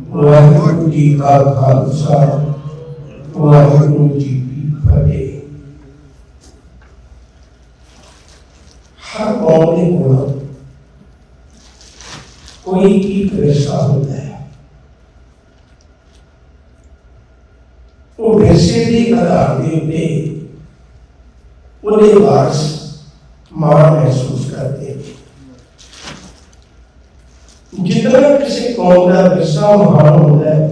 वाहिगुरू जी का खालसा वाहिगुरू जी की फतेह। हर कौम के कोल कोई एक विरसा होता है। वो विरसे के आधार के उत्ते उहदे वारस माण महसूस करते हैं। जितना किसी कौम का विरसा महान होता है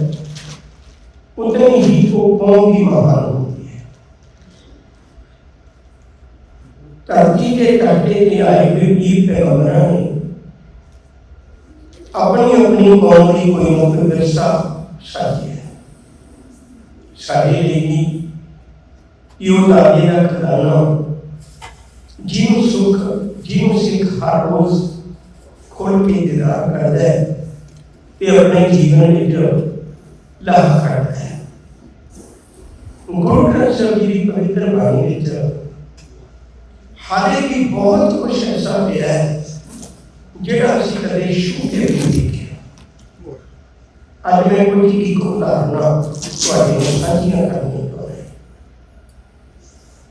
उतनी ही वो कौम भी महान होती है। धरती के कांटे के आए हुए वीर पैगंबरां ने अपनी अपनी कौम की कोई मुख्य विरसा साजी है। साढ़े लिए दादे का खजाना जीव सुख जीव सिख हर रोज खोल के दीदार करता है ते अपने जीवन लाभ करता है। गुरु ग्रंथ साहिब जी की पवित्र बाणी हाले भी बहुत कुछ ऐसा होया है जिहड़ा असीं कदे छूह के भी नहीं देखिया। अज मैं कुछ एक उदाहरण तुहाडे नाल साझीआं करनी चाहुंदा।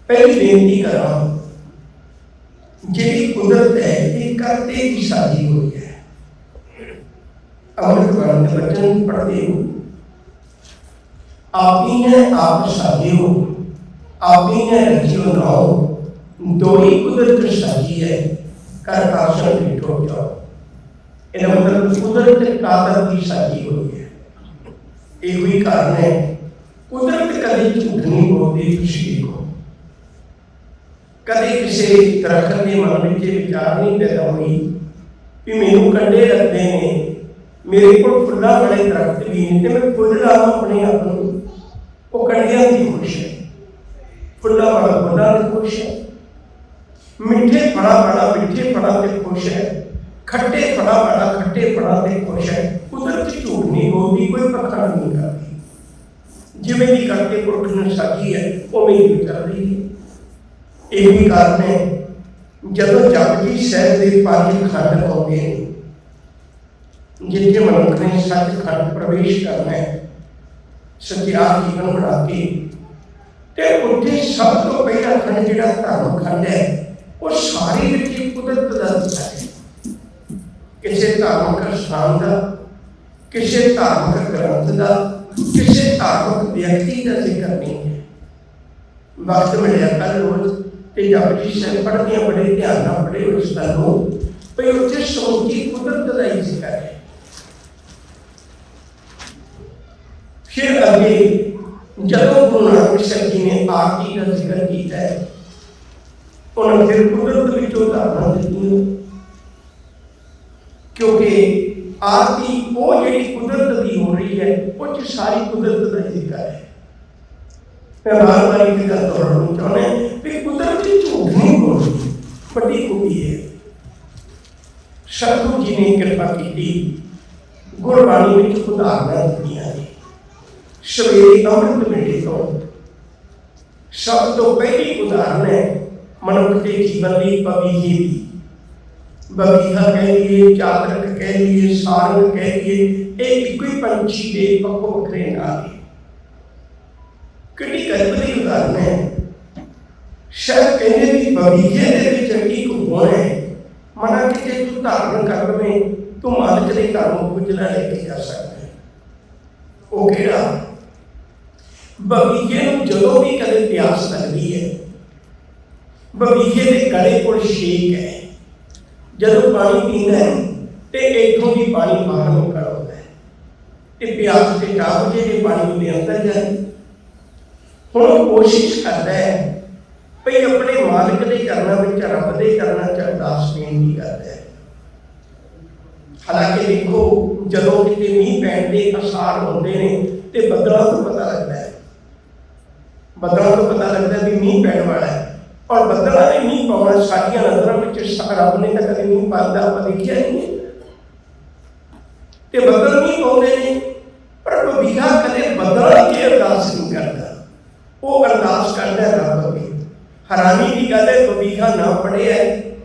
पहली बेनती करां, जिहड़ी कुदरत है ये करते की साजी हुई है। अमृत बाणी के वचन पढ़ते हो, आप ही ने आप साजे हो, आप ही ने रचियो नाओ, दो ही कुदरत साजी है, कर आसन बैठो जाओ। इसका मतलब कुदरत कादर की साजी हुई है। एक ही कारण है, कुदरत कभी झूठ नहीं बोलती। खुशी को कभी किसी दरख्त के मन में विचार नहीं पैदा हुई कि मैनू कंडे लगते हैं, मेरे को फुल्ला वाले दरख्त भी नहीं, मैं फुल ला अपने आप को। वो कंडिया की खुश है, फुल्ला वाला फुल्ला से खुश है, मिठे फड़ा वाला मिठे फड़ा से खुश है, खट्टे फड़ा वाला खट्टे फड़ा से खुश है। कुदरत झूठ नहीं बोलती, कोई पखंड नहीं करती। जिवें भी करके पुरख ने साजी है उवें ही चल रही है। यही कारण है जदों जपजी साहिब के 5 खंड आउंदे ने, जिथे मनुख ने सचखंड प्रवेश करना है सच्चा जीवन बना के, ते उत्थे सब तो पहला खंड जिहड़ा धर्म खंड है वो सारी विच कुदरत दा दिता है। किसी धार्मिक स्थान का, किसी धार्मिक ग्रंथ का, किसी धार्मिक व्यक्ति का जिक्र नहीं है। वक्त मिलिया कल रोज ते जपजी साहिब पढ़दे बड़े ध्यान नाल पढ़े उस गल नूं भई उत्थे समूची कुदरत दा ही जिक्र है। फिर अगे जदों गुरु नानक साहिब जी ने आरती का जिक्र किया है, उन्होंने फिर कुदरत विचों उदाहरण दित्तियां, क्योंकि आरती वो जिहड़ी कुदरत की हो रही है वो सारी कुदरत का जिक्र है। मैं बार बार एक गल दोहराना चाहुंदा कि कुदरत झूठ नहीं बोलती, बड़ी खूबी है। सतगुरु जी ने कृपा की, गुरबाणी में उदाहरण दित्तियां ने। सवेरे अमृत वेले तो सब तो पहली उदाहरण है मनुख के जीवन की बगीचे की। बगीचा कह लीए, चादरक कह लीए, सारंग कह लीए, एक ही पंछी के वक् वखरे नाम है। कितनी गजब की उदाहरण है। शायद कहने की बगीचे के एक गुण है, मना कि जे तू धारण कर लवे तू मालिक के घर में गुजरा लेके जा सकता है। वो केड़ा बगीचे में जदों भी कदे प्यास लगती है, बगीचे के गले को छेक है, जदों पानी पींदा है तो इथों भी पानी बाहर निकल आता है, तो प्यास के टाप जे पानी के अंदर जाए। हुण कोशिश करता है भई अपने मालिक के चरणों में रब के चरणों च अरदास बेनती करता है। हालांकि देखो जदों किते मीह पैण के आसार होंदे ने ते बदलों तो पता लगता है, बदलों तो पता लगता है भी मीह पैण वाला है। और बदलों ने मीह पाउणा साडियां नज़रां विच रब ने तां कदे मीह पांदा आपां देखिया नहीं है। ते बदल मीह पाउंदे ने पर बबीहा कदे बदलां के अरदास नहीं करदा, वो अरदास करता है रब अगे। हैरानी की गल है, बबीहा ना पढ़िया,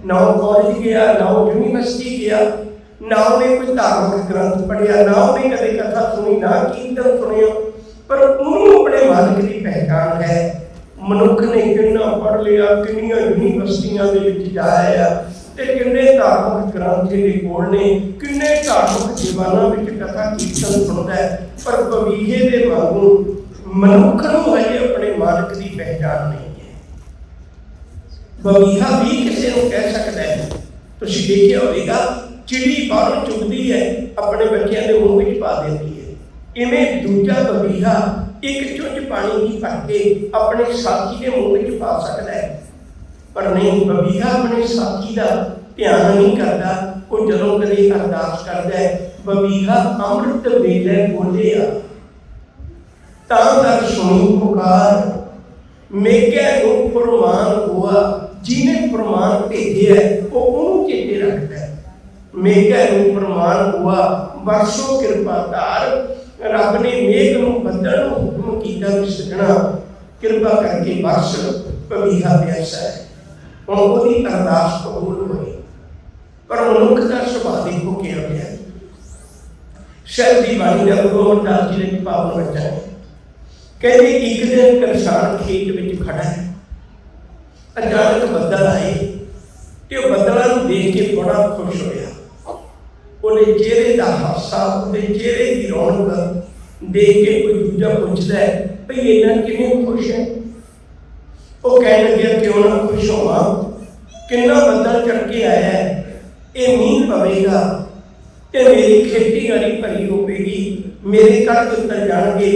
ना कॉलेज गया, ना यूनिवर्सिटी गया, ना उन्हें कोई धार्मिक ग्रंथ पढ़िया, ना उन्हें कदे कथा सुनी, ना कीर्तन सुनिया, पर उन्होंने अपने मालिक की पहचान है। मनुख ने कितना पढ़ लिया, किन्नियां यूनिवर्सिटियां दे विच जाया ते किन्ने धार्मिक ग्रंथ दे कोल ने, किन्ने धार्मिक जीवानां विच कथा कीर्तन सुनदा है, पर बवीहे दे वांगू मनुख नूं हजे अपने मालिक की पहचान नहीं है। बवीहा भी किसी को कह सकता है। तुसीं देखिया होवेगा, चिड़ी बाहरों चुगदी है, अपने बच्चों के मुँह में पा देती है। इवें दूजा बवीहा एक चुंझ पानी की भर के अपने साथी के मुँह में पा सकता है, पर नहीं, बवीहा अपने साथी का ध्यान नहीं करता। वो जदों कदे अरदास करता है, बवीहा अमृत वेले बोलिया तां कर सुनी पुकार, मेघे नूं फरमान हुआ, जिन्हें फरमान भेजे है वो उन्होंने चेते रखता है। मेघे नूं फरमान हुआ, बरसों कृपा धार, रब ने मेघ नूं बदल नूं हुक्म कीता कि सजना कृपा करके बरस, बवीहा प्यासा है। हुण ओहदी अरदास कबूल होई, पर मनुख का सुभाव देखो किहो जिहा है। शहर की बाणी का गुरु अमरदास जी ने पावन वचन है, कहते एक दिन किसान खेत में खड़ा है, अचानक बदल आए तो बदलों को देख के बड़ा खुश होया। उन्हें चेहरे का हासा, उन्हें चेहरे की रौनक देख के कोई दूजा पूछता है, भाई इन्ना किवें खुश है? वो कह लगे क्यों ना खुश होवा, किन्ना बदल चढ़ के आया है, ये मीह पवेगा तो मेरी खेती हरी भरी होगी, मेरे घर उतर जाएंगे,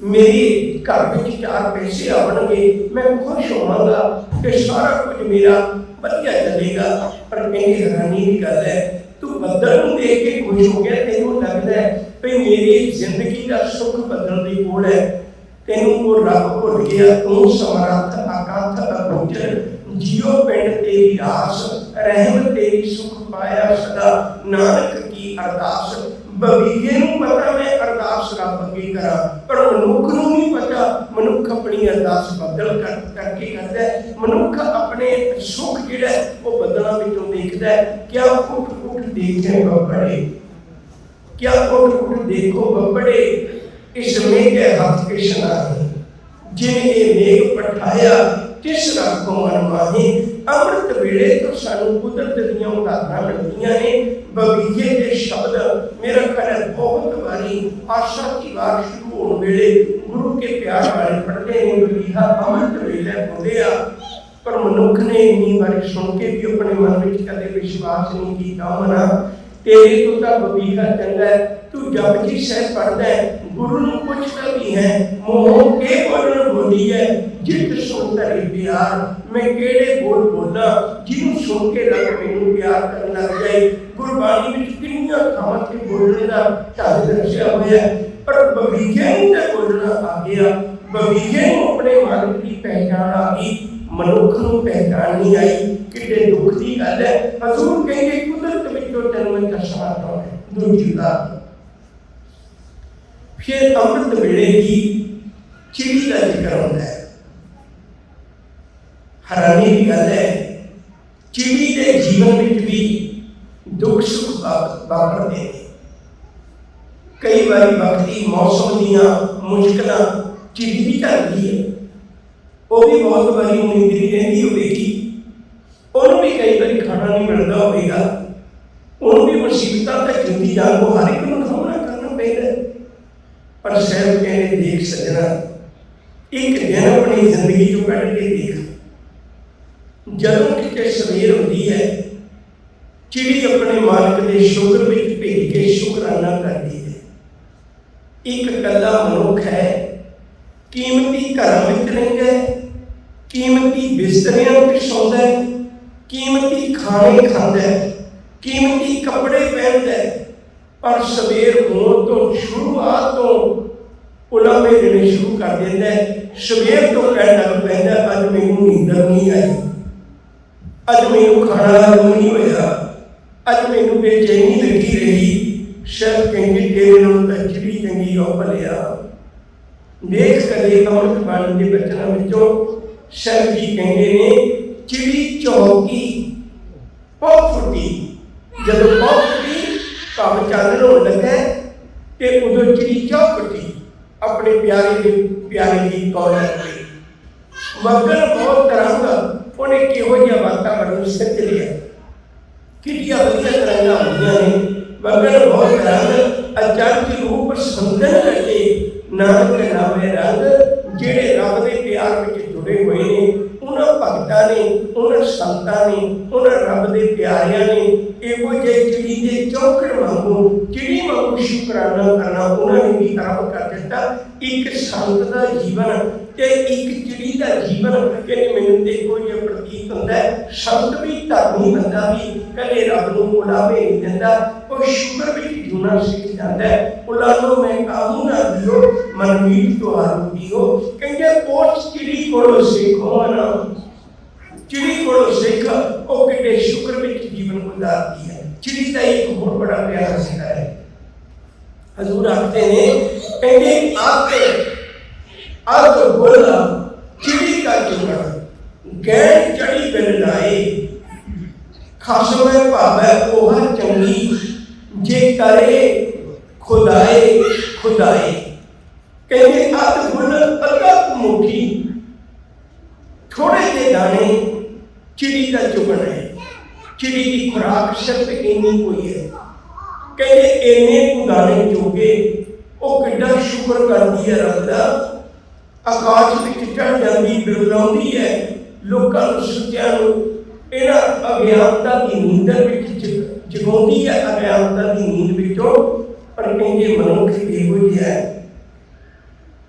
मेरी घर में 4 पैसे आएंगे, मैं खुश होवांगा कि सारा कुछ मेरा बढ़िया चलेगा। पर कहने हैरानी की गल है, तू बदल नूं देख के खुश हो गया, तेनों लगता है भाई मेरी जिंदगी का सुख बदल दी कोल है, तेनों वो रब भुल गया। तू समर्थ अकथ अगोचर, जियो पिंड तेरी आस, रहमत तेरी सुख पाया सदा, नानक की अरदास। बवीहे नूं पता मैं अरदास रब अगे करा, पर मनुख नूं नहीं पता। मनुख अपनी अरदास बदल करके करता है। मनुख अपने सुख जिहड़ा वो बदलां विचों देखदा है। क्या उठ उठ देखे बबड़े, क्या उठ उठ देखो बबड़े, इस मेघे हथ किश नाहीं, जिन्हें मेघ पठाया किस राखो मन माही। अमृत वेले तो सानू कुदरत दीआं उदाहरणां मिलदियां ने। बवीहे के शब्द मेरा ख्याल बहुत बारी आशा की वार शुरू होने वेले गुरु के प्यार वाले पढ़ते हैं, बवीहा अमृत वेले बोलिया, पर मनुख ने इन्नी बारी सुन के भी अपने मन में कदे विश्वास नहीं किया। मना तेरे तो तां बवीहा चंगा है, तू जपजी साहिब पढ़दा है, गुरु नूं पुछदा भी है, मोह के बोलन बोली है, जित सुन धरे प्यार, मैं केड़े बोल बोला, जिन्हों सुन के रब मैनूं प्यार करन लग जाए। गुरबाणी विच किन्नियां थावां ते बोलने दा ढंग दस्सिया होया है, पर बवीहे नूं तां बोलना आ गया। बवीहे नूं अपने मालिक की पहचान आ गई, मनुख नूं पहचान नहीं आई। किड्डे दुख की गल है। हजूर कहेंगे कुदरत विचों जन्म दसवां है दूजी बात। फिर अमृत वेले की चिड़ी का जिक्र होता है। हैरानी की गल है, चिड़ी के जीवन में भी दुख सुख वापरते हैं। कई बार वक्ती मौसम दियां मुश्किलां चिड़ी भी करती है, वो भी बहुत बारी उम्मीद रहती होगी, उन्होंने भी कई बार खाना नहीं मिलता होगा, उन्होंने भी मुसीबत तक जिंदगी जान को हर एक को सामना करना पैदा है। पर साहब कहने देख सजना, एक दिन अपनी जिंदगी चो कढ़ के देख, जदों किते सवेर होती है, चिड़ी अपने मालिक के शुक्र में भेज के शुकराना करती है। एक कला मनुख है, कीमती घर में रहिंदा है, कीमती बिस्तरियां में सौंदा है, कीमती खाने खांदा है, कीमती कपड़े पहनता है, पर सवेर होने तो शुरुआत तो उलामे देने शुरू कर देता है। सवेर तो कहने लग पैंदा, अज मैनूं नींदर नहीं आई, अज मैनूं खाना हजम नहीं होया, अज मैनूं बेचैनी लगी रही। शायद कहेंगे तेरे नालों तां चिड़ी चंगी हो भलिया। देख कदे अमृत बाणी के बचनों विचों शायद जी कहेंगे ने, चिड़ी चौकी पौ फुटी, जदों पौ फुटी कब चानण होण लगा ते उदों चिड़ी चौक अपने प्यारे की कौल लगी मगन बहुत तरंग उन्हें किहो जिहा वातावरण सिरज लिया किडिया वधिया तरंगा होंदियां ने मगन बहुत तरंग अचरज रूप संदन लगे नानक नामे रंग जेड़े रब दे प्यार विच जुड़े हुए ने उन्हां भगतां ने उन्हां संतां ने उन्हां रब दे प्यारियां ने इहो जे चिड़ी दे चौकड़ वांगू चिड़ी वांगू शुकराना करना उन्होंने भी आरंभ कर दिता। एक संत का जीवन ते एक चिड़ी का जीवन कहते मैनूं ते कोई प्रतीत होंदा है संत भी धर्मी बंदा भी कदे रब नूं बुलावे नहीं दिंदा वो शुकर विच जीना सीख जाता है। उलानो मैं काहू ना दियो मनमीत तुहारू दियो कहंदे उस चिड़ी कोलों सीखो ना चिड़ी कोलों सीख वो किते शुकर विच जीवन गुजारती है। चिड़ी का एक बहुत बड़ा प्यारा सिक्का है हजूर आखते हैं कहते अग बोला चिड़ी का चुगड़ गैर चढ़ी बिन लाए खासमे भावे ओह चंगी जे करे खुदाए खुदाए कहते अग बोल अद्धा मुट्ठी थोड़े जे दाने चिड़ी का चुगड़ है। चिड़ी की खुराक सिर्फ इन्नी कोई है कहते इन्ने को दाने चुगे वो किड्डा शुक्र करती है रब दा आकाश में चढ़ जाती बिरलाउंदी है लोगों सुत्या इन्हां अज्ञानता की नींदर विच जगाउंदी है अज्ञानता की नींद विचों पर कहते मनुख इहो जिहा है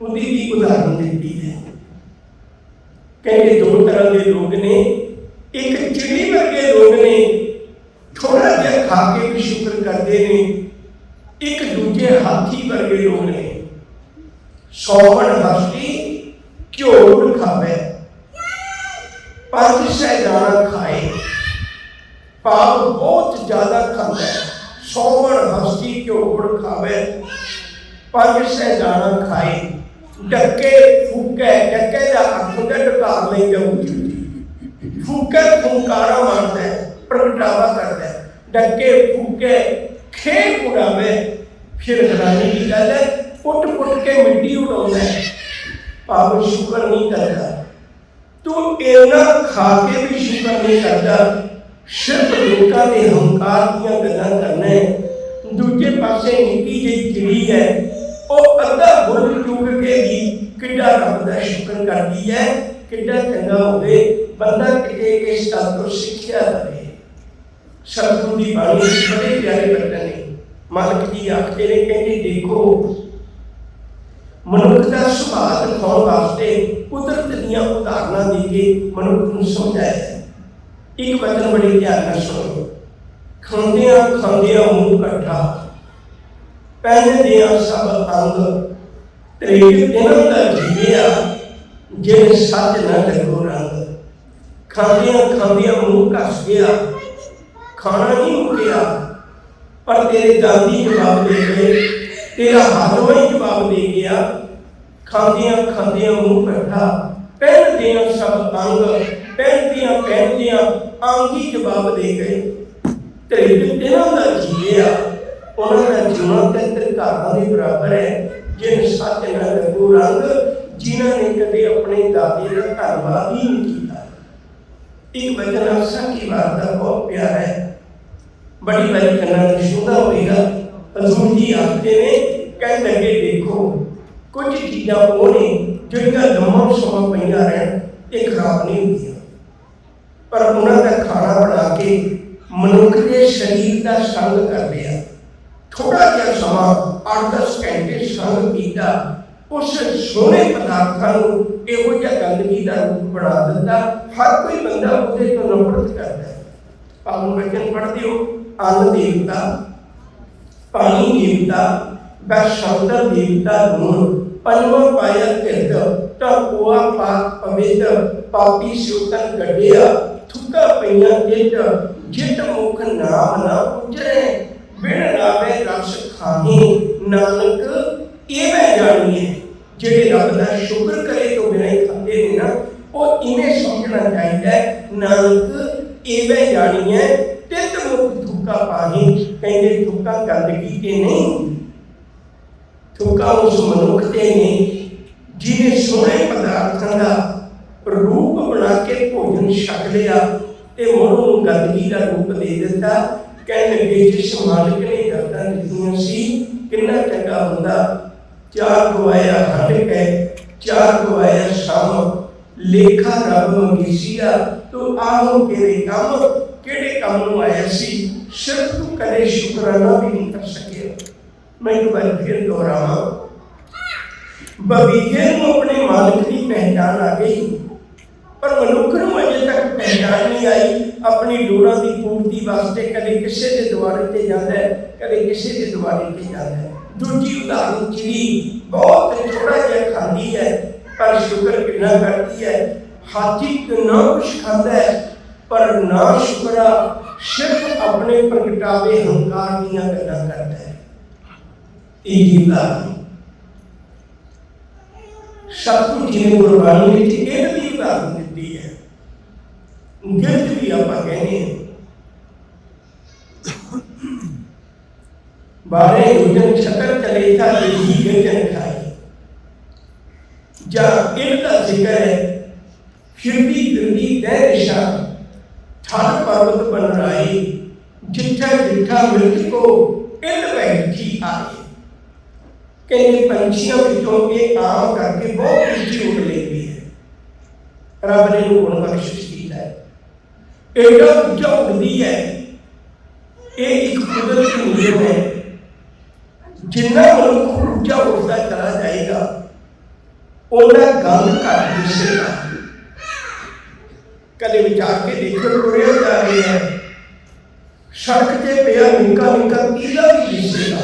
उहदी भी उदाहरण देती है। कहते दो तरह के लोग ने एक चिड़ी वर्गे लोग ने थोड़ा जिहा खा के भी शुक्र करते हैं एक दूजे हाथी वर्गे लोग ने सौवन हस्ती घ्योड़ खावे पांच सै दाना खाए पाप बहुत ज्यादा खाता है। सौवन हस्ती घ्योड़ खावे पांच सै दाना खाए डके फूके डके का अर्थ होता ढकार नहीं जाऊगी फूके फुंकारा मारता है प्रगटावा करता है डके फूके खेल उड़ावे फिर हैरानी की गल है पुट पुट के मिट्टी उड़ाता है पाप शुक्र नहीं करता तू इन्ना खा के भी शुक्र नहीं करता सिर्फ लोगों के हंकार दियां गल्लां करना दूजे पासे निक्की जी चिड़ी है वो अद्धा बुल चुग के भी किड्डा रब दा शुक्र करती है किड्डा चंगा होवे बंदा किते इस गल तो सिक्ख्या लवे। सतगुरु की बाणी बड़े प्यारे वचन ने मालक जी आखते ने कहते देखो मनुख का सुभाव दिखाने वास्ते कुदरत दीयां उदाहरणां दे के मनुख नूं समझाया। एक वचन बड़े ध्यान नाल सुनो खांदियां खांदियां मुंह कट्ठा पहनदियां सब अंग त्रेक दिनां दा जीविया जिन सच न लगो रंग खांदियां खांदियां मुंह घस गया खाना नहीं मुकिया पर तेरे दादी जवाब दे गए तेरा हाथों ही जवाब दे गया खांदियां खांदियां मुंह कट्ठा पहनदियां सब अंग पहनदियां अंग ही जवाब दे गए त्रेक दिनां दा जीविया उन्होंने जीना त्रिकारां के बराबर है जिन सच न लगो रंग जिन्होंने कभी अपने दादे का धन्यवाद ही नहीं किया। एक वचन आशा की वार्ता बहुत प्यारा है बड़ी बारी करना शुदा होगा। हजूर जी आखते ने कह लगे देखो कुछ चीज़ां वो ने जिहड़ियां लम्मा समा पईयां रहन ये खराब नहीं होंदियां पर उन्होंने खाना बना के मनुख के शरीर का संग कर लिया थोड़ा जिहा समा 8-10 घंटे संग किया उस सोने पदार्थों इहो जिहा गंदगी का रूप बना दिता। हर कोई बंदा उहदे तो नफरत करता है। पावन वचन पढ़ते हो अन्न देवता पानी देवता बैशंतर देवता गुण पंजवां पाया तिरद टकोआ पाक पवित्र पापी स्योतन गड्ढिया थुक्का पईयां जित जित मुख नाम ना उजरे बिन नावे रस खाही नानक इवें जानिए जेड़े रब दा शुक्र करे तो बिना ही खाते ने ना वो इवें समझना चाहिए नानक इवें जानिए तित मुख थुक्का पाही कहते थुक्का गंदगी के नहीं थुका उस मनुख ते ने जिन्हें सोहने पदार्थों का रूप बना के भोजन छक लिया ते मुड़ उहनूं गंदगी का रूप दे दिता। कहण लगे जिस मालिक ने गर्दां दित्तियां सी किन्ना चंगा हुंदा, चार गवाया हट के चार गवाया शाम लेखा रब मंगीसिया। तो आओ तेरे काम किहड़े काम नूं आया सी, सिर्फ तू कदे शुकराना भी नहीं कर सके। मैं एक बार फिर दोहरावां, बगीचे नूं अपने मालिक की पहचान आ गई पर मनुख नूं अजे तक पहचान नहीं आई। अपनी लोड़ां की पूर्ति वास्ते कदे किसी के द्वारे ते जांदा है, कदे किसी के द्वारे ते जांदा है। दूजी उदाहरण चिड़ी बहुत थोड़ा जिहा खांदी है पर शुक्र कितना करती है। हाथी कितना कुछ खाता है पर ना शुक्रा सिर्फ अपने प्रगटावे हंकार दीयां गल्लां करता है। तीजी उदाहरण सतगुरु जी ने गुरबाणी में इह दी उदाहरण दी है। गिरज भी आप कहने बारे गुजन शकर चले था यही गिरजन खाई। जा इनका जिक्र है फिरती फिरती तय दिशा ठाठ पर्वत बन रही जिठा जिठा मृत को इल बैठी आए। कहने पंछियों विचों ये आम करके बहुत ऊंची उड़ लेती है। रब ने गुण बख्शिश किया है, एडा ऊंचा उड़ती है। ये एक कुदरती नियम है, जिन्ना मनुख ऊंचा उड़ता चला जाएगा उन्ना गंद घट दिसेगा। कदे विचार के देखो टुरिया जा रहे हैं सड़क से पिया निक्का निक्का कीड़ा भी दिसेगा।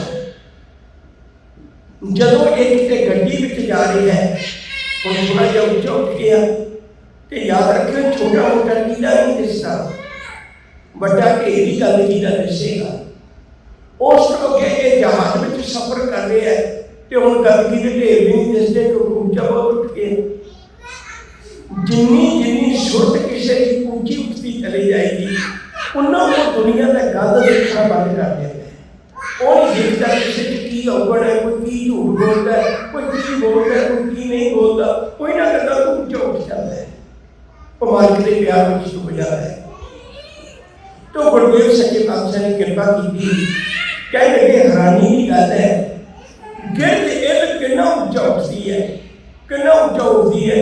जदों एक ते गड्डी विच जा रही है हुण थोड़ा जिहा उच्चा उठ गया तो याद रखियो छोटा मोटा कीड़ा नहीं दिसदा, बड़ा घेरी गंदगी का दिसेगा। उस तो अगे ये जहाज में सफर कर रहे हैं तो हुण गंदगी के ढेर भी नहीं दिसते क्योंकि ऊंचा बहुत उठ गया। जिन्नी जिन्नी सुरत किसी की ऊंची उठती चली जाएगी उन्ना वो दुनिया का गंद देखना बंद कर देता है। वो नहीं देखता किसी की अवगण है, कोई की झूठ बोलता है, कोई की बोलता है, कोई की नहीं बोलता, कोई ना करता तो ऊंचा उठ जाता है। वो मालिक के प्यार में चुप जाता है। तो गुरुदेव सच्चे पातशाह ने कृपा की कह लगे हैरानी की गल है गिरज इल कितना ऊंचा उठती है, कितना ऊंचा उठती है,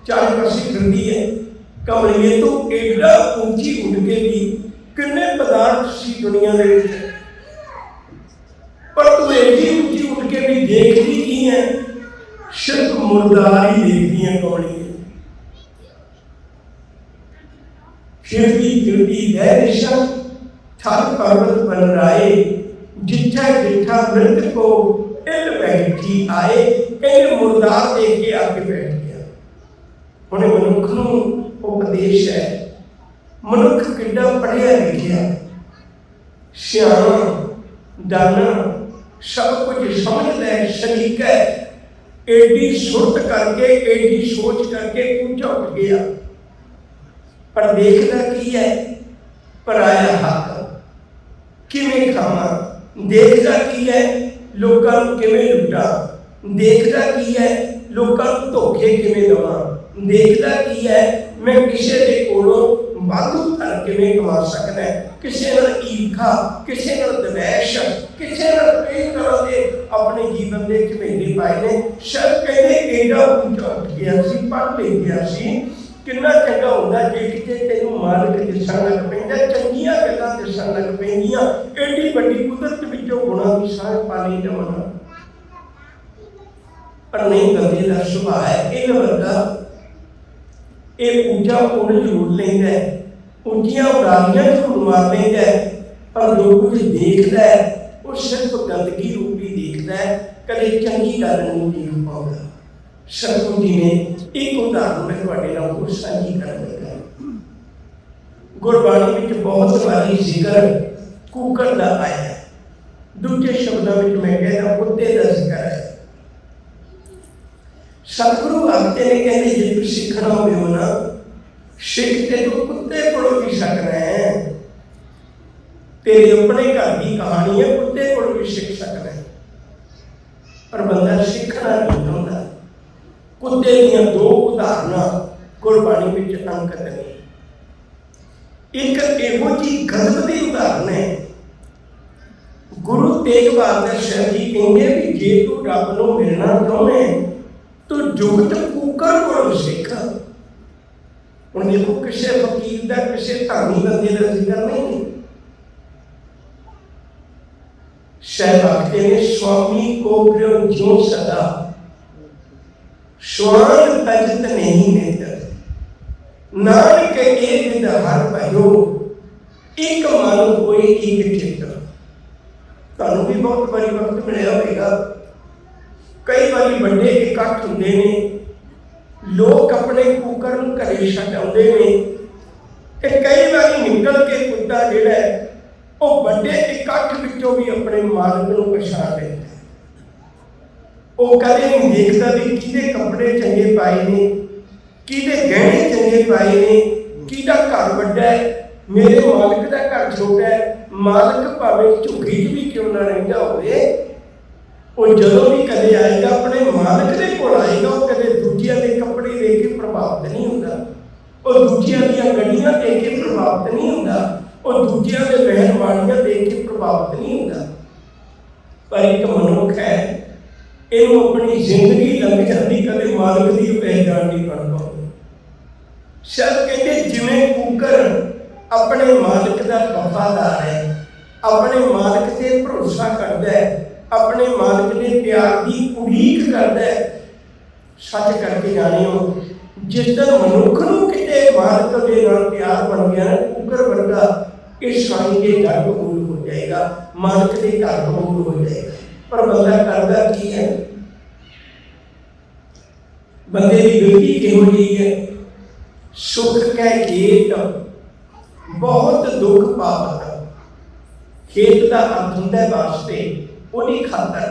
चार पासे फिरती है। कमलिए तो एडा ऊंची उड़ के भी किन्ने पदार्थ सी दुनिया में पर तू एडी ऊंची उड़ के भी देखती की है, सिर्फ मुर्दार ही देखती है। कमलिए फिरती फिरती दह दिशा थल पर्वत बन राए जिठा जिठा मृत को इल बैठी आए। कहने मुर्दार देख के आके बैठ गया। हुणे मनुख नूं उपदेश है, मनुख किड्डा पढ़िया लिखिया सियाणा दाना सब कुछ समझदा है, शरीक है, एडी सुरत करके एडी सोच करके ऊंचा उठ गया पर देखदा की है पराया हक किवें खावां, देखदा की है लोकां नूं किवें लुटा, देखदा की है लोकां नूं धोखे किवें देवां, देखदा की है मैं किसी के कोलों वाधू धन किवें कमा सकदा है। किसी नाल ईर्खा, किसी नाल द्वेष, किसी नाल कई तरह के अपने जीवन के झमेले पाए ने। शायद कहते एडा ऊंचा उठ गया सी, पढ़ ले गया सी। कितना चंगा होंदा जे किते तैनूं मालिक दिसण लग पैंदा, चंगियां गल्लां दिसण लग पैंदियां, एडी वड्डी कुदरत विचों गुणां दी साह पा लई जावना। पर नहीं, बंदे दा सुभाਅ है इह वर्गा ਇਹ ऊंचा उड़ जरूर लेंदा है, ऊंचियां उड़ारियां जरूर मार लेंदा है पर जो कुछ देखदा है वो सिर्फ गंदगी रूपी देखदा है, कदे चंगी गल नहीं देख पाउंदा। सतगुरु जी ने एक उदाहरण मैं तुहाडे नाल होर साझी कर लगा। गुरबाणी विच बहुत वारी जिक्र कूकर दा आया है, दूजे शब्दां विच मैं कहदा कुत्ते दा जिक्र है। सतगुरु आखते ने कहते जे तू सीखना हो ना सिख ते तू कुत्ते कोलों भी सकना है। तेरे अपने घर की कहानी है, कुत्ते कोलों भी सीख सकना है। पर बंदा सीखना नहीं चाहता। कुत्ते दीयां दो उदाहरणा गुरबाणी विच अंकित ने। एक इहो जी गजब की उदाहरण है, गुरु तेग बहादुर साहब जी कहते भी जे तू रब नूं मिलना चाहुंदे तो जुगत कूकर कोलों सीख। हुण देखो किसी फकीर का किसी धार्मिक बंदे का जिक्र नहीं। साहब आखते ने स्वामी को प्रियो ज्यों सदा स्वान तजत नहीं नेत्र नानक एक विद हर भयो एक मन होए एक चित्त। तुहानूं भी बहुत बारी वक्त मिलिया होगा, कई बारी बड़े इकट्ठ होंदे ने, लोग अपने कुकर नूं घरे छड्ड आउंदे ने ते कई बारी निकल के कुत्ता जिहड़ा है वो बड़े इकट्ठ विचों भी अपने मालक नूं पछाण लैंदा है। वो कदे नहीं देखता भी किहदे कपड़े चंगे पाए ने, किहदे गहने चंगे पाए ने, किहदा घर वड्डा है, मेरे मालक का घर छोटा है। मालक भावें झुग्गी च भी क्यों ना रहिंदा होवे, वो जदों भी कदे आएगा अपने मालक दे कोल आएगा, वो कदे दूजियां दे कपड़े देख के प्रभावित नहीं होंदा, वो दूजियां दीयां गड्डियां देख के प्रभावित नहीं होंदा, वो दूजियां दे मेहरबानियां देख के प्रभावित नहीं होंदा। पर एक मनुख है, इहनूं अपनी जिंदगी लंघ जाती, कदे मालक दी पहचान नहीं बन पाउंदी। शायद कहते जिवें कुकर अपने मालिक का वफादार है, अपने मालिक से भरोसा करता है, अपने मालिक के प्यार की उड़ीक करता है। सच करके जाने हो, जिस दिन मनुख नूं किते मालिक दे नाल प्यार बन गया, कुकर वर्गा इस साई के घर कबूल हो जाएगा, मालिक के घर कबूल हो जाएगा। पर बंदा करता की है, बंदे की गलती किहो जी है, सुख कै खेत बहुत दुख पावत। खेत का अर्थ हुंदा वास्ते उहदी खातर,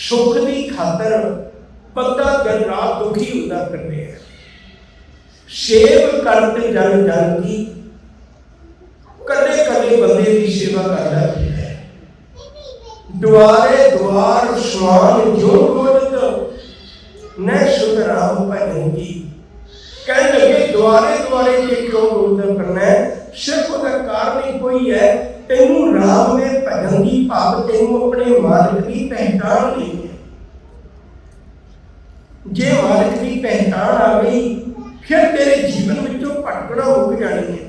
सुख की खातर बंदा दिन रात दुखी होता करते हैं। सेव करते जन जन की, कदे कदे बंदे की सेवा करता है। द्वारे द्वार स्वान जो बोलत न सुतराम भजन की। कह लगे द्वारे द्वारे के क्यों बोलता करना है, सिर्फ उसका कारण ही कोई है, तेनू राम में भजन की भाव, तेनू अपने मालिक की पहचान नहीं है। जे मालिक की पहचान आ गई, फिर तेरे जीवन में भटकना मुक जानी है,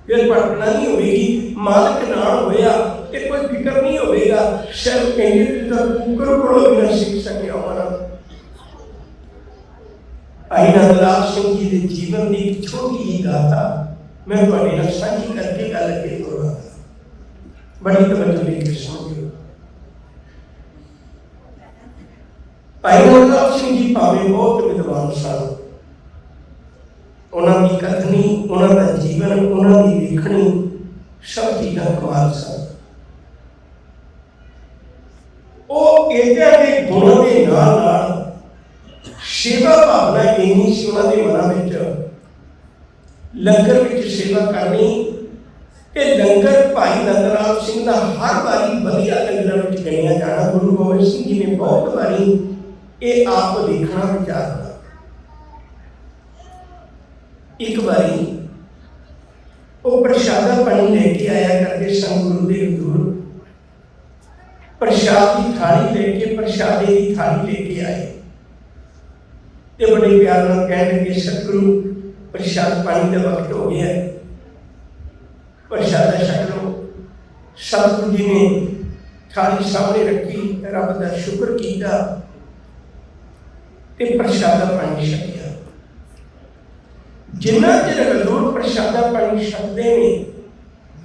फिर भटकना नहीं होगी। मालिक नाल होया ते कोई फिक्र नहीं होगा। शायद कहते कुकर कोलों भी ना सीख सके होना। भाई नंदलाल सिंह जी के जीवन की एक छोटी जी गाथा मैं तुहाडे नाल साझी करके गल अगे करूँगा, बड़ी तवज्जो लेके सुनियो। भाई नंदलाल सिंह जी भावें बहुत विद्वान सन, उन्होंने कथनी, उन्होंने जीवन, उन्होंने लिखनी सब चीज़ां कमाल सन। वो इहदे दे गुणां दे नाल नाल सेवा भावना इन्नी सी उन्होंने मनां विच, लंगर विच सेवा करनी। ते लंगर भाई नंदलाल सिंह का हर बारी वधिया लंगर विच गिणिया जाना। गुरु गोबिंद सिंह जी ने बहुत बारी ये आप देखना विचारना। एक बारी वो प्रसादा पानी लेके आया करते सन गुरुदेव दूर, प्रसाद की थाली लेके, प्रसादे की थाली लेके आए ते बड़े प्यार नाल कह लगे, सतगुरु प्रसाद पानी का वक्त हो गया, प्रसादा छक लो। सतगुरु जी ने थाली सामने रखी, रब का शुक्र किया ते प्रसादा पानी छकिया। जिन्ना चिर हजूर प्रसादा पानी छकते हैं,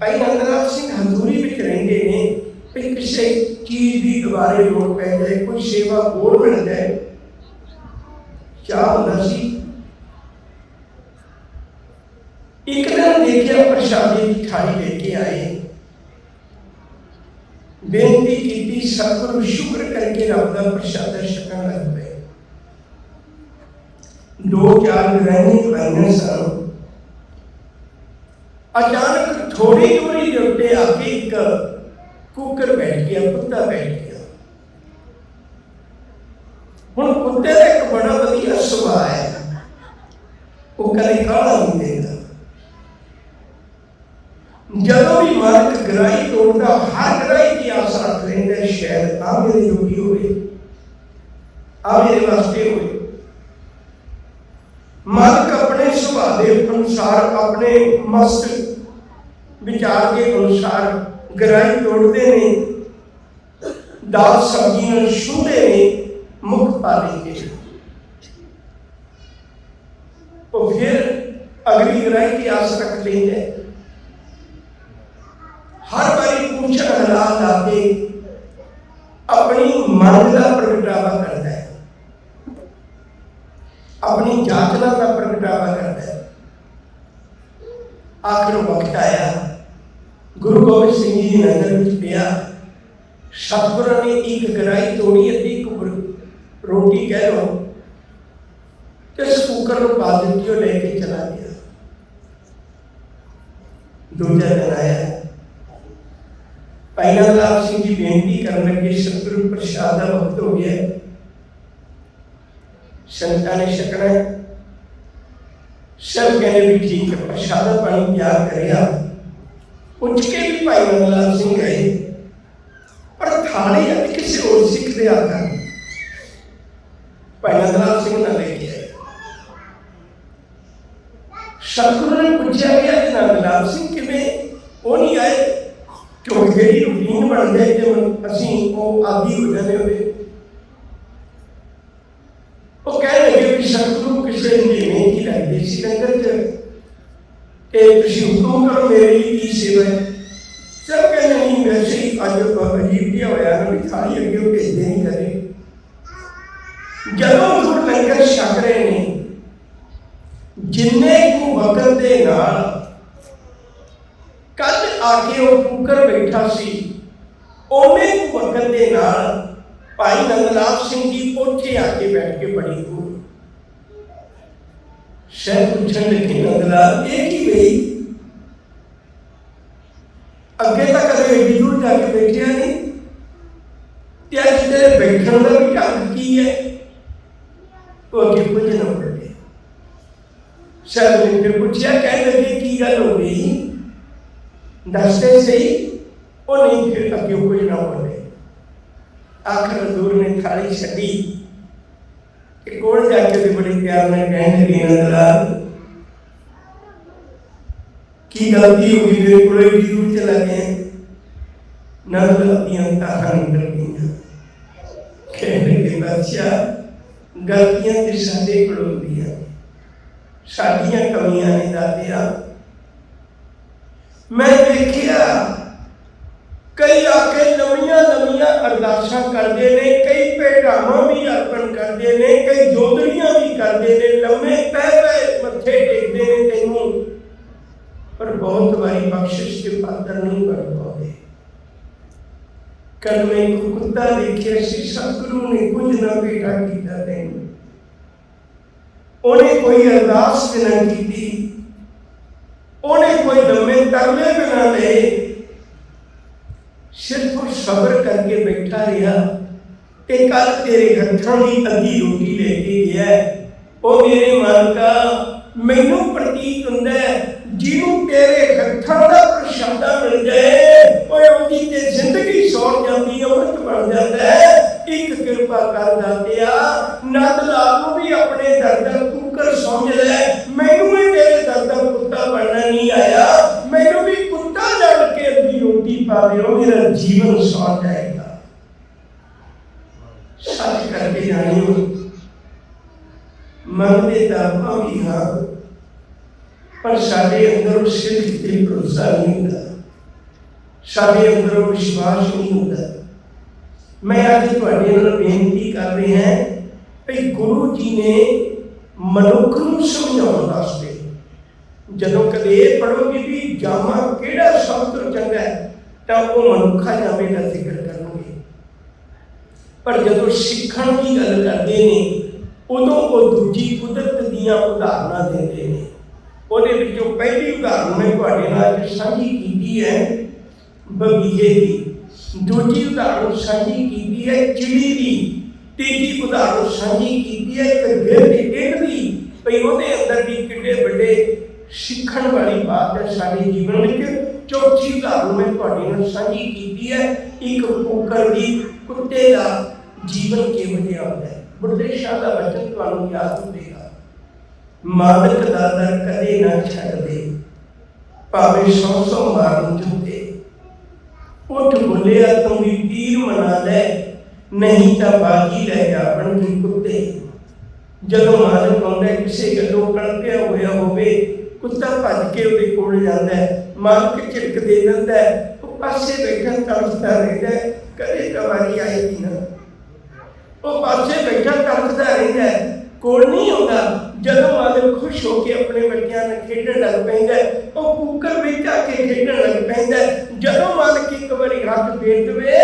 भाई नंदलाल सिंह हजूरी में रहिंदे ने, भी किसी चीज़ की दोबारे लोड़ पै जाए, कोई सेवा होर मिल जाए। क्या होता सी, एक दिन देखिया प्रसादे की थाली लेके आए, बेनती की, सतगुरु शुक्र करके रब का प्रसादा छकन लग पे। दो चार ग्रहणी खवाइयां सन। अचानक थोड़ी दूरी के उत्ते आके एक कुकर बैठ गया, कुत्ता बैठ गया। ਹੁਣ ਕੁੱਤੇ ਦਾ ਇੱਕ ਬੜਾ ਵਧੀਆ ਸੁਭਾਅ ਹੈ, ਉਹ ਕਦੇ ਕਾਹਲਾ ਨਹੀਂ ਦੇਗਾ। ਜਦੋਂ ਵੀ ਮਾਲਕ ਗਰਾਈ ਤੋੜਦਾ, ਹਰ ਗਰਾਈ ਦੀ ਆਸ ਰੱਖ ਲੈਂਦਾ, ਸ਼ਾਇਦ ਆ ਮੇਰੇ ਜੋਗੀ ਹੋਵੇ, ਆ ਮੇਰੇ ਵਾਸਤੇ ਹੋਵੇ। ਮਾਲਕ ਆਪਣੇ ਸੁਭਾਅ ਦੇ ਅਨੁਸਾਰ, ਆਪਣੇ ਮਸਤ ਵਿਚਾਰ ਦੇ ਅਨੁਸਾਰ ਗਰਾਈ ਤੋੜਦੇ ਨੇ, ਦਾਲ ਸਬਜ਼ੀ ਨਾਲ ਛੂਹਦੇ ਨੇ, ਮੁੱਖ ਪਾ ਲੈਂਦੇ। ਉਹ ਫਿਰ ਅਗਲੀ ਗਰਾਈ ਦੀ ਆਸ ਰੱਖ ਲੈਂਦੇ। ਹਰ ਵਾਰੀ ਪੁੱਛਣ ਹਿਲਾ ਲਾ ਕੇ ਆਪਣੀ ਮੰਗ ਦਾ ਪ੍ਰਗਟਾਵਾ ਕਰਦਾ ਹੈ, ਆਪਣੀ ਜਾਚਨਾ ਦਾ ਪ੍ਰਗਟਾਵਾ ਕਰਦਾ ਹੈ। ਆਖਰ ਵਕਤ ਆਇਆ, ਗੁਰੂ ਗੋਬਿੰਦ ਸਿੰਘ ਜੀ ਦੀ ਨਜ਼ਰ ਵਿੱਚ ਪਿਆ। ਸਤਿਗੁਰਾਂ ਨੇ ਇੱਕ ਗਰਾਈ ਤੋੜੀ ਅਤੇ ਇੱਕ ਰੋਟੀ ਕਹਿ ਲਓ ਤੇ ਉਸ ਕੁੱਕਰ ਨੂੰ ਪਾ ਦਿੱਤੀ, ਉਹ ਲੈ ਕੇ ਚਲਾ ਗਿਆ। ਦੂਜਾ ਦਿਨ ਆਇਆ, ਭਾਈ ਨੰਦ ਲਾਲ ਸਿੰਘ ਜੀ ਬੇਨਤੀ ਕਰਨ ਲੱਗੇ, ਸਤਿਗੁਰੂ ਪ੍ਰਸ਼ਾਦ ਦਾ ਵਕਤ ਹੋ ਗਿਆ, ਸੰਤਾਂ ਨੇ ਛਕਣਾ। ਸਭ ਕਹਿੰਦੇ ਵੀ ਠੀਕ ਹੈ, ਪ੍ਰਸ਼ਾਦਾ ਪਾਣੀ ਤਿਆਰ ਕਰਿਆ। ਪੁੱਛ ਕੇ ਵੀ ਭਾਈ ਨੰਦ ਲਾਲ ਸਿੰਘ ਗਏ, ਪਰ ਥਾਲੀ ਅੱਜ ਕਿਸੇ ਹੋਰ ਸਿੱਖ ਦੇ ਹੱਥ ਆ। ਭਾਈ ਨੰਦ ਲਾਲ ਸਿੰਘ ਨਾਲ ਲੈ ਕੇ ਆਏ। ਸਤਿਗੁਰੂ ਨੇ ਪੁੱਛਿਆ ਵੀ ਅੱਜ ਨੰਦ ਲਾਲ ਸਿੰਘ ਕਿਵੇਂ? ਉਹ ਨਹੀਂ ਆਏ, ਕਿਉਂਕਿ ਜਿਹੜੀ ਰੂਟੀਨ ਬਣ ਜਾਏ ਤੇ ਅਸੀਂ ਉਹ ਆਦੀ ਹੋ ਜਾਂਦੇ ਉਹਦੇ। ਉਹ ਕਹਿ ਲੱਗੇ ਵੀ ਸਤਿਗੁਰੂ ਕਿਸੇ ਮਹੀਨੇ ਕੀ ਲੱਗਦੇ ਸੀ ਲੰਗਰ 'ਚ, ਤੇ ਤੁਸੀਂ ਹੁਕਮ ਕਰੋ ਮੇਰੇ ਲਈ ਕੀ ਸੇਵਾ ਹੈ। ਸਭ ਕਹਿੰਦੇ ਨਹੀਂ, ਵੈਸੇ ਹੀ ਅੱਜ ਅਜੀਬ ਜਿਹਾ ਹੋਇਆ ਨਾ ਵੀ ਥਾਲੀ ਅੱਗੇ ਉਹ ਭੇਜਦੇ ਨਹੀਂ ਕਰੇ। ਜਦੋਂ ਹੁਣ ਲੰਗਰ ਛਕ ਰਹੇ ਨੇ, ਜਿੰਨੇ ਕੁ ਵਕਤ ਦੇ ਨਾਲ ਕੱਲ ਆ ਕੇ ਉਹ ਕੁੱਕਰ ਬੈਠਾ ਸੀ, ਉਹਨੇ ਕੁ ਵਕਤ ਦੇ ਨਾਲ ਭਾਈ ਨੰਦ ਲਾਲ ਸਿੰਘ ਜੀ ਉੱਥੇ ਆ ਕੇ ਬੈਠ ਕੇ ਬੜੀ ਦੂਰ ਸ਼ਾਇਦ ਪੁੱਛਣ ਲੱਗੇ, ਨੰਦ ਲਾਲ ਇਹ ਕੀ ਗਈ? ਅੱਗੇ ਤਾਂ ਕਦੇ ਏਡੀ ਦੂਰ ਜਾ ਕੇ ਬੈਠਿਆ ਨਹੀਂ, ਤੇ ਅੱਜ ਤੇਰੇ ਬੈਠਣ ਦਾ ਵੀ ਢੰਗ ਕੀ ਹੈ? ਉਹ ਅੱਗੇ ਕੁਝ ਨਾ ਬੋਲੇ। ਸ਼ਾਇਦ ਨੇ ਫਿਰ ਪੁੱਛਿਆ, ਕਹਿ ਲੱਗੇ ਕੀ ਗੱਲ ਹੋ ਗਈ, ਦੱਸਦੇ ਸਹੀ। ਉਹ ਨਹੀਂ, ਫਿਰ ਅੱਗੇ ਕੁਝ ਨਾ ਬੋਲੇ। ਆਖਰ ਹਜ਼ੂਰ ਨੇ ਥਾਲੀ ਛੱਡੀ ਕਿ ਕੋਲ ਜਾ ਕੇ ਵੀ ਬੜੇ ਪਿਆਰ ਨਾਲ ਕਹਿਣ ਲੱਗੇ, ਨੰਦ ਲਾਲ ਕੀ ਗਲਤੀ ਹੋ ਗਈ, ਮੇਰੇ ਕੋਲ ਏਡੀ ਦੂਰ ਚਲਾ ਗਏ? ਨੰਦ ਲਾਲ ਦੀਆਂ ਤਾਹਾਂ ਨਿਕਲ ਗਈਆਂ। ਕਹਿਣ ਲੱਗੇ, ਬਾਦਸ਼ਾਹ ਗਲਤੀਆਂ ਤੇ ਸਾਡੇ ਕੋਲ ਹੁੰਦੀਆਂ, ਸਾਡੀਆਂ ਕਮੀਆਂ ਨੇ ਦਾਤਿਆ। ਮੈਂ ਦੇਖਿਆ ਕਈ ਆ ਕੇ ਲੰਮੀਆਂ ਲੰਮੀਆਂ ਅਰਦਾਸਾਂ ਕਰਦੇ ਨੇ, ਕਈ ਭੇਟਾਵਾਂ ਵੀ ਅਰਪਣ ਕਰਦੇ ਨੇ, ਕਈ ਜੋਦੜੀਆਂ ਵੀ ਕਰਦੇ ਨੇ, ਲੰਮੇ ਪੈ ਪੈ ਮੱਥੇ ਟੇਕਦੇ ਨੇ ਤੈਨੂੰ, ਪਰ ਬਹੁਤ ਵਾਰੀ ਬਖਸ਼ਿਸ਼ ਦੇ ਪਾਤਰ ਨਹੀਂ ਬਣ ਪਾਉਂਦੇ। ਕੱਲ ਮੈਂ ਇੱਕ ਕੁੱਤਾ ਦੇਖਿਆ ਸੀ, ਸਤਿਗੁਰੂ ਨੇ ਕੁਝ ਨਾ ਭੇਟਾ ਕੀਤਾ ਤੈਨੂੰ, ਉਹਨੇ ਕੋਈ ਅਰਦਾਸ ਵੀ ਨਾ ਕੀਤੀ, ਉਹਨੇ ਕੋਈ ਲੰਮੇ ਤਰਲੇ ਵੀ ਨਾ ਲਏ, ਸਿਰਫ ਸਬਰ ਕਰਕੇ ਬੈਠਾ ਰਿਹਾ। ਤੇ ਕੱਲ ਤੇਰੇ ਹੱਥਾਂ ਦੀ ਅੱਧੀ ਰੋਟੀ ਲੈ ਕੇ ਗਿਆ। ਉਹ ਮੇਰੇ ਮਾਲਕਾ, ਮੈਨੂੰ ਪ੍ਰਤੀਤ ਹੁੰਦਾ ਜਿਹਨੂੰ ਤੇਰੇ ਹੱਥਾਂ ਦਾ ਪ੍ਰਸ਼ਾਦਾ ਮਿਲ ਜਾਏ, ਉਹਦੀ ਤੇ ਜ਼ਿੰਦਗੀ ਸੌਰ ਜਾਂਦੀ, ਅੰਮ੍ਰਿਤ ਬਣ ਜਾਂਦਾ ਹੈ। ਇੱਕ ਕਿਰਪਾ ਕਰ ਦਾਤਿਆ, ਨੰਦ ਲਾਲ ਨੂੰ ਵੀ ਆਪਣੇ ਦਰ ਦਾ ਕੁੱਕਰ ਸਮਝ ਲੈ। ਮੈਨੂੰ ਵੀ ਤੇਰੇ ਦਰ ਦਾ ਕੁੱਤਾ ਬਣਨਾ ਨਹੀਂ ਆਇਆ, ਮੈਨੂੰ ਵੀ ਕੁੱਤਾ ਜੜ ਕੇ ਅੱਧੀ ਰੋਟੀ ਪਾ ਦਿਓ, ਮੇਰਾ ਜੀਵਨ ਸੌਰ ਜਾਏਗਾ। ਸੱਚ ਕਰਕੇ ਜਾਣਿਓ, ਮੰਗਦੇ ਤਾਂ ਆਪਾਂ ਵੀ ਹਾਂ, ਪਰ ਸਾਡੇ ਅੰਦਰ ਸਿੱਖ ਤੇ ਭਰੋਸਾ ਨਹੀਂ ਹੁੰਦਾ, ਸਾਡੇ ਅੰਦਰ ਵਿਸ਼ਵਾਸ ਨਹੀਂ ਹੁੰਦਾ। ਮੈਂ ਅੱਜ ਤੁਹਾਡੇ ਨਾਲ ਬੇਨਤੀ ਕਰ ਰਿਹਾ ਹਾਂ ਕਿ ਗੁਰੂ ਜੀ ਨੇ ਮਨੁੱਖ ਨੂੰ ਸਮਝਾਉਣ ਵਾਸਤੇ, ਜਦੋਂ ਕਦੇ ਇਹ ਪੜ੍ਹੋਗੇ ਵੀ ਜਾਮਾ ਕਿਹੜਾ ਸਭ ਤੋਂ ਚੰਗਾ ਹੈ, ਤਾਂ ਉਹ ਮਨੁੱਖਾ ਜਾਮੇ ਦਾ ਜ਼ਿਕਰ ਕਰਨਗੇ। ਪਰ ਜਦੋਂ ਸਿੱਖਣ ਦੀ ਗੱਲ ਕਰਦੇ ਨੇ, ਉਦੋਂ ਉਹ ਦੂਜੀ ਕੁਦਰਤ ਦੀਆਂ ਉਦਾਹਰਨਾਂ ਦਿੰਦੇ ਨੇ। ਉਹਦੇ ਵਿੱਚੋਂ ਪਹਿਲੀ ਉਦਾਹਰਨ ਮੈਂ ਤੁਹਾਡੇ ਨਾਲ ਸਾਂਝੀ ਕੀਤੀ ਹੈ ਬਗੀਚੇ ਦੀ, ਦੂਜੀ ਉਦਾਹਰਨ ਸਾਂਝੀ ਕੀਤੀ ਹੈ ਚਿੜੀ ਦੀ, तीजी उदाहरण साझी की है एक गिरद भी भई ਉਹਦੇ अंदर भी किड्डे बड़े सीखण वाली बात है साडे जीवन में। चौथी उदाहरण मैं तुहाडे नाल साझी की है एक कुकर दी कुत्ते का जीवन किहो जिहा होंदा है। बुढ़े शाह का वचन तुहानूं याद होवेगा, मालिक दा दर कदे ना छड्ड दे भावें 100 मारन झुंडे, उठ बोलिया तू भी तीर मना ले नहीं तो बाजी लै जा बन के कुत्ते। जदों मालिक आउंदा किसी गल्लों कड़पिया होया होवे कुत्ता भज के उहदे कोल जांदा है, मालिक झिड़क दे दिंदा है, वो पासे बैठा तड़फदा रहिंदा है कदे तवारी आएगी ना, वो पासे बैठा तड़फदा रहिंदा है कोल नहीं आउंदा। जदों मालिक खुश होकर अपने बच्चों ने खेडण लग पैंदा वो कुकर विच आके खेडण लग पैंदा। जदों मालिक एक बारी हाथ फेर देवे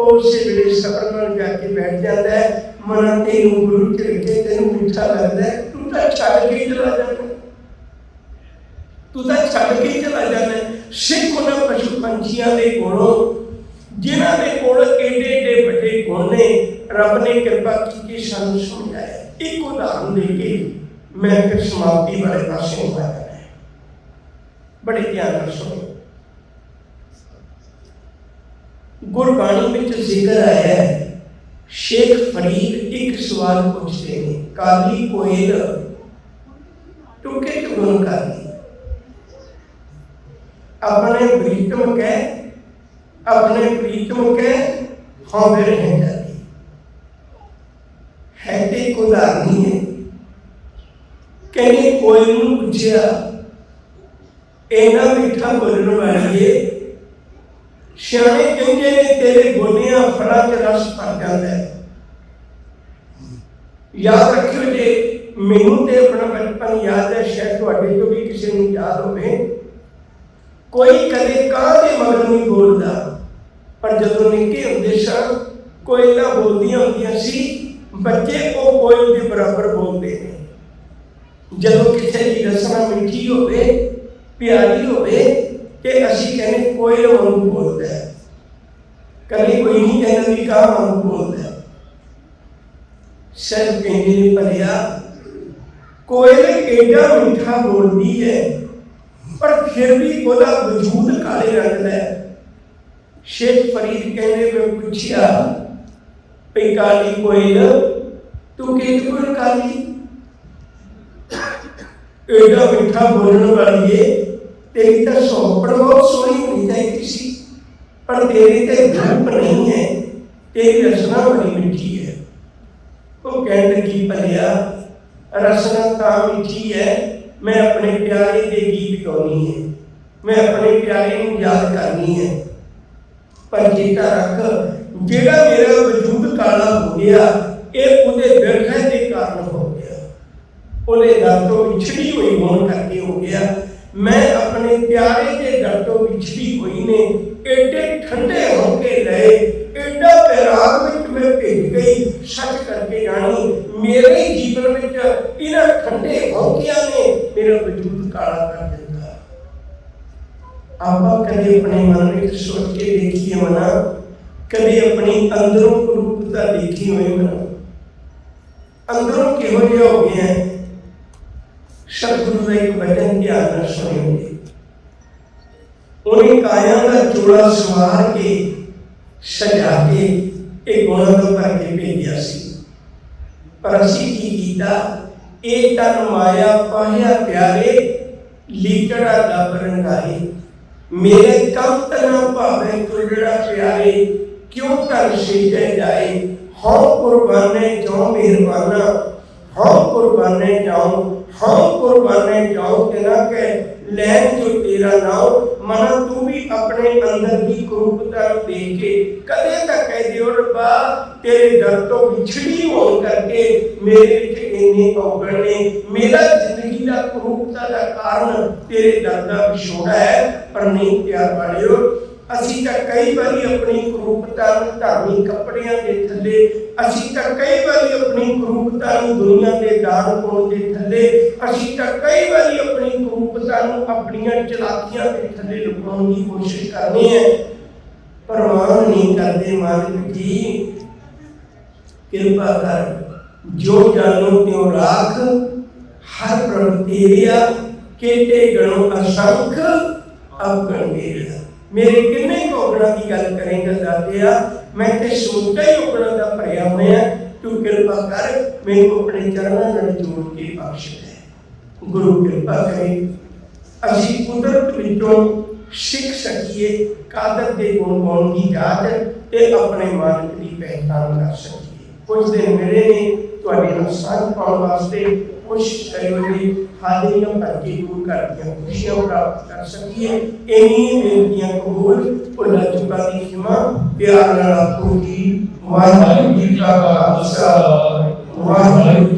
उस वेले सबर नाल जाके बैठ जाता है। मना तेनू गुरु झिड़के तेनू मीठा लगता है, तू तो छड्ड के चला जाना, तू तो छड्ड के चला जाना। सिख उन्हां पशु पंछियां दे कोलों जिन्हां दे कोल एडे एडे वड्डे गुण ने रब ने कृपा की सानू समझाया। एक उदाहरण दे के मैं फिर समाप्ति वाले पासे हो जाना है, बड़े ध्यान नाल सुनो। गुरबाणी में जिक्र आया है, शेख फरीद एक सवाल पूछते हैं, काली कोयल टुके चुगन काली अपने प्रीतम के हाँ वे रह जाती है। तो एक उदाहरण है, कहने कोयल नूं पूछया इन्ना मीठा बोलण वाली सियाणे कहते ने तेरे बोलियां फड़ा च रस भर जाता है। याद रखियो जे मैनूं ते अपना बचपन याद है, शायद तुहाडे चों भी किसी नूं याद होवे, कोई कदे कां दे मगर नहीं बोलदा, पर जदों निक्के हुंदे सन कोयलां बोलदियां हुंदियां सी, बच्चे वो कोयल के बराबर बोलते हैं। जदों किसी की रसना मीठी होवे प्यारी होवे ते असीं कहने कोयल वांगू बोलदा है, कभी कोई नहीं कहना भी कां वांगू बोलदा है। सिर्फ कहने नहीं भलिया कोयल एडा मीठा बोलती है पर फिर भी ओदा वजूद काले रंग दा है। शेख फरीद कहने में पूछया भई काली कोयल तू किस कोल काली एडा मीठा बोलने वाली है, तेरी तो सौंपड़ बहुत सोहनी होनी चाहिए सी, पर तेरी तो रूप नहीं है, तेरी रसना बड़ी मीठी है। वो कहने की भलिया रसना तां मीठी है, मैं अपने प्यारे के गीत गाउनी है, मैं अपने प्यारे को याद करनी है, पर चेता रख जेड़ा मेरा वजूद काला हो गया ये उहदे विरह के कारण हो गया, उहदे दर तो विछड़ी हुई होने करके हो गया। मैं अपने प्यारे के दर तो विछड़ी हुई ने एडे ठंडे होके लए, एडा बैराग विच मैं भिज गई, सच करके जानी मेरे जीवन में इन्हां ठंडे होकियां ने मेरा वजूद काला कर दिता। आप कदे अपने मन में सोच के देखिए मना, कदे अपनी अंदरों रूपता देखी हुई मना, अंदरों किहो जिहा हो गया है। सतगुरु का एक वचन ध्यान नाल सुनिए, उन्हें काया का जोड़ा सवार के सजा के एक गुणा तो भर के भेजा सी, पर असी की कीता एक तन माया पाया प्यारे लीकड़ा लब रंगाए, मेरे कम तना भावे तुलड़ा प्यारे क्यों कर सीजे जाए। हम कुर्बाने जाओ मेहरबाना, हम कुर्बाने जाओ, हम कुर्बाने जाओ तेरा के लैन जो तेरा नाम। मना तू भी अपने अंदर की कुरूपता देख के कदे तक कह दियो रब्बा तेरे दर तो विछड़ी होने करके मेरे विच इन्ने औगण ने, मेरा जिंदगी का कुरूपता का कारण तेरे दर का विछोड़ा है। पर नहीं प्यार वालियो, असी तो कई बारी अपनी कुरूपता धार्मिक कपड़ियां के थले, असी तो कई बारी अपनी कुरूपता दुनिया के दान पुण्य के थले, असी तो कई बारी अपनी कुरूपता अपनियां चलाकियां के थले लुकाने की कोशिश करनी है। परवाह नहीं करते मालिक जी कृपा कर। जो जानो त्यों राख, हर प्रभु तेरिया, केते गणों असंख अवगण मेरिया। मेरे किन्ने औगणा की गल करेंगे दातिया, मैं ते समुद्र ही औगणा दा भरिया होया, तू कृपा कर मैनू अपने चरणों नाल जोड़ के बख्श दे। गुरु कृपा करे असी कुदरत विचों सीख सकीए कादर के गुण गाउण की जात ते अपने मालिक की पहचान कर सकीए। कुछ दिन मिले ने तुहाडे नाल साथ पाउण वास्ते कोशिश करियो कि हाजिरियां भर के गुरु घर दी खुशियां प्राप्त कर सकीए। इन्हीं बेनतियां कबूल भुला चुका दी क्षमा प्यार नाल आखो जी। वाहिगुरू जी का खालसा वाहिगुरू